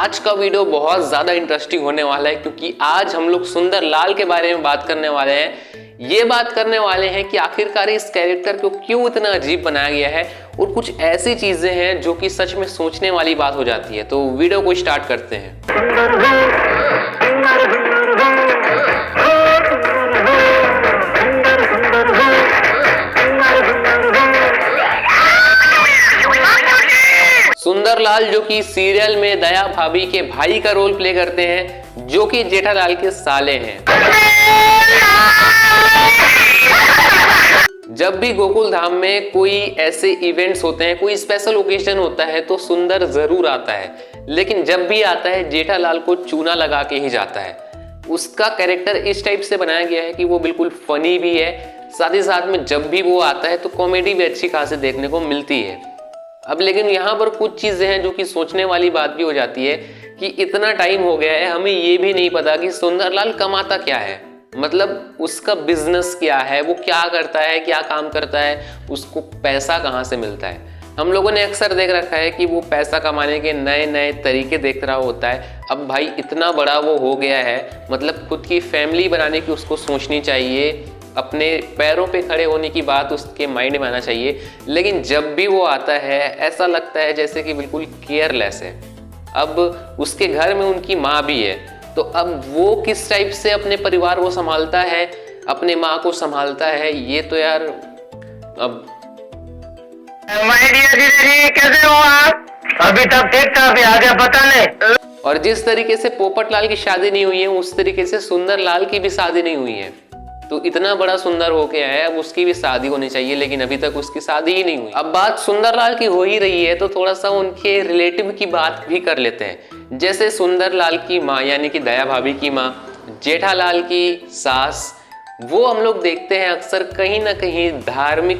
आज का वीडियो बहुत ज़्यादा इंटरेस्टिंग होने वाला है क्योंकि आज हम लोग सुंदर लाल के बारे में बात करने वाले हैं। ये बात करने वाले हैं कि आखिरकार इस कैरेक्टर को क्यों इतना अजीब बनाया गया है और कुछ ऐसी चीज़ें हैं जो कि सच में सोचने वाली बात हो जाती है। तो वीडियो को स्टार्ट करते हैं। सुंदर लाल जो कि सीरियल में दया भाभी के भाई का रोल प्ले करते हैं, जो कि जेठालाल के साले हैं। जब भी गोकुल धाम में कोई ऐसे इवेंट्स होते हैं, कोई स्पेशल ओकेजन होता है तो सुंदर जरूर आता है, लेकिन जब भी आता है जेठालाल को चूना लगा के ही जाता है। उसका कैरेक्टर इस टाइप से बनाया गया है कि वो बिल्कुल फनी भी है, साथ ही साथ में जब भी वो आता है तो कॉमेडी भी अच्छी खासी देखने को मिलती है। अब लेकिन यहाँ पर कुछ चीज़ें हैं जो कि सोचने वाली बात भी हो जाती है कि इतना टाइम हो गया है, हमें ये भी नहीं पता कि सुंदरलाल कमाता क्या है, मतलब उसका बिजनेस क्या है, वो क्या करता है, क्या काम करता है, उसको पैसा कहाँ से मिलता है। हम लोगों ने अक्सर देख रखा है कि वो पैसा कमाने के नए नए तरीके देख रहा होता है। अब भाई इतना बड़ा वो हो गया है, मतलब खुद की फैमिली बनाने की उसको सोचनी चाहिए, अपने पैरों पे खड़े होने की बात उसके माइंड में आना चाहिए। लेकिन जब भी वो आता है ऐसा लगता है जैसे कि बिल्कुल केयरलेस है। अब उसके घर में उनकी माँ भी है, तो अब वो किस टाइप से अपने परिवार को संभालता है, अपने माँ को संभालता है, ये तो यार अब कैसे हो आप? अभी तक ठीक था, अभी आगे पता नहीं। और जिस तरीके से पोपटलाल की शादी नहीं हुई है, उस तरीके से सुंदरलाल की भी शादी नहीं हुई है। तो इतना बड़ा सुंदर हो के आया, अब उसकी भी शादी होनी चाहिए, लेकिन अभी तक उसकी शादी ही नहीं हुई। अब बात सुंदरलाल की हो ही रही है तो थोड़ा सा उनके रिलेटिव की बात भी कर लेते हैं। जैसे सुंदरलाल की माँ यानी कि दया भाभी की माँ, जेठालाल की सास, वो हम लोग देखते हैं अक्सर कहीं ना कहीं धार्मिक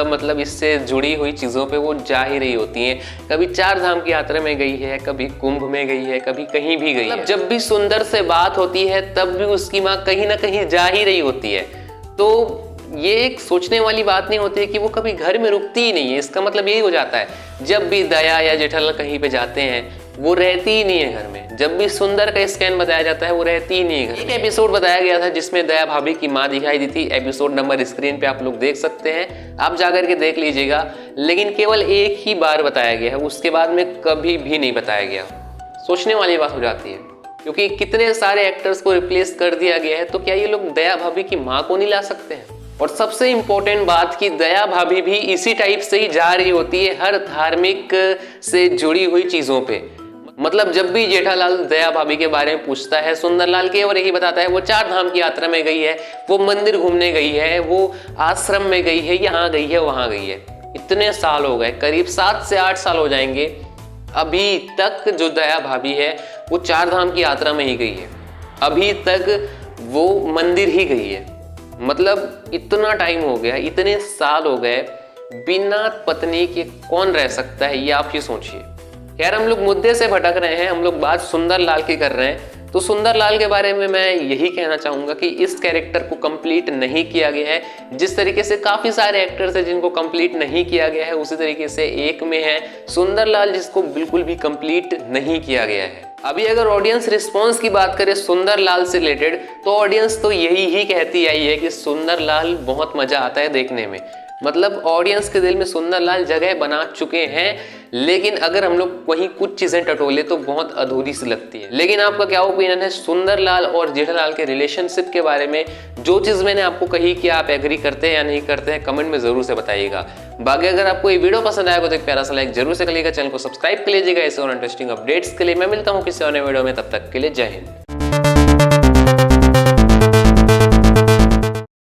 मतलब इससे जुड़ी हुई चीज़ों पे वो जा ही रही होती हैं। कभी 4 धाम की यात्रा में गई है, कभी कुंभ में गई है, कभी कहीं भी गई है। जब भी सुंदर से बात होती है तब भी उसकी माँ कहीं ना कहीं जा ही रही होती है। तो ये एक सोचने वाली बात नहीं होती है कि वो कभी घर में रुकती ही नहीं है। इसका मतलब यही हो जाता है जब भी दया या जेठालाल कहीं पे जाते हैं वो रहती ही नहीं है घर में। जब भी सुंदर का स्कैन बताया जाता है वो रहती ही नहीं है घर में। एक एपिसोड बताया गया था जिसमें दया भाभी की माँ दिखाई दी थी। एपिसोड नंबर स्क्रीन पे आप लोग देख सकते हैं, आप जाकर के देख लीजिएगा। लेकिन केवल एक ही बार बताया गया है, उसके बाद में कभी भी नहीं बताया गया। सोचने वाली बात हो जाती है क्योंकि कितने सारे एक्टर्स को रिप्लेस कर दिया गया है, तो क्या ये लोग दया भाभी की माँ को नहीं ला सकते हैं? और सबसे इंपॉर्टेंट बात कि दया भाभी भी इसी टाइप से ही जा रही होती है हर धार्मिक से जुड़ी हुई चीजों पे। मतलब जब भी जेठालाल दया भाभी के बारे में पूछता है सुंदरलाल केवल यही बताता है वो 4 धाम की यात्रा में गई है, वो मंदिर घूमने गई है, वो आश्रम में गई है, यहाँ गई है, वहां गई है। इतने साल हो गए, करीब 7 से 8 साल हो जाएंगे, अभी तक जो दया भाभी है वो 4 धाम की यात्रा में ही गई है, अभी तक वो मंदिर ही गई है। मतलब इतना टाइम हो गया, इतने साल हो गए, बिना पत्नी के कौन रह सकता है, ये आप ही सोचिए। यार हम लोग मुद्दे से भटक रहे हैं, हम लोग बात सुंदरलाल की कर रहे हैं। तो सुंदरलाल के बारे में मैं यही कहना चाहूंगा कि इस कैरेक्टर को कंप्लीट नहीं किया गया है। जिस तरीके से काफी सारे एक्टर्स हैं जिनको कंप्लीट नहीं किया गया है, उसी तरीके से एक में है सुंदरलाल जिसको बिल्कुल भी कंप्लीट नहीं किया गया है। अभी अगर ऑडियंस रिस्पॉन्स की बात करें सुंदरलाल से रिलेटेड, तो ऑडियंस तो यही ही कहती आई है कि सुंदरलाल बहुत मजा आता है देखने में। मतलब ऑडियंस के दिल में सुंदरलाल जगह बना चुके हैं, लेकिन अगर हम लोग वहीं कुछ चीजें टटोले तो बहुत अधूरी सी लगती है। लेकिन आपका क्या ओपिनियन है सुंदरलाल और जेठालाल के रिलेशनशिप के बारे में? जो चीज मैंने आपको कही कि आप एग्री करते हैं या नहीं करते हैं, कमेंट में जरूर से बताइएगा। बाकी अगर आपको ये वीडियो पसंद आएगा तो एक प्यारा सा लाइक जरूर से करिएगा, चैनल को सब्सक्राइब कर लीजिएगा ऐसे और इंटरेस्टिंग अपडेट्स के लिए। मैं मिलता हूँ किसी और नए वीडियो में, तब तक के लिए जय हिंद।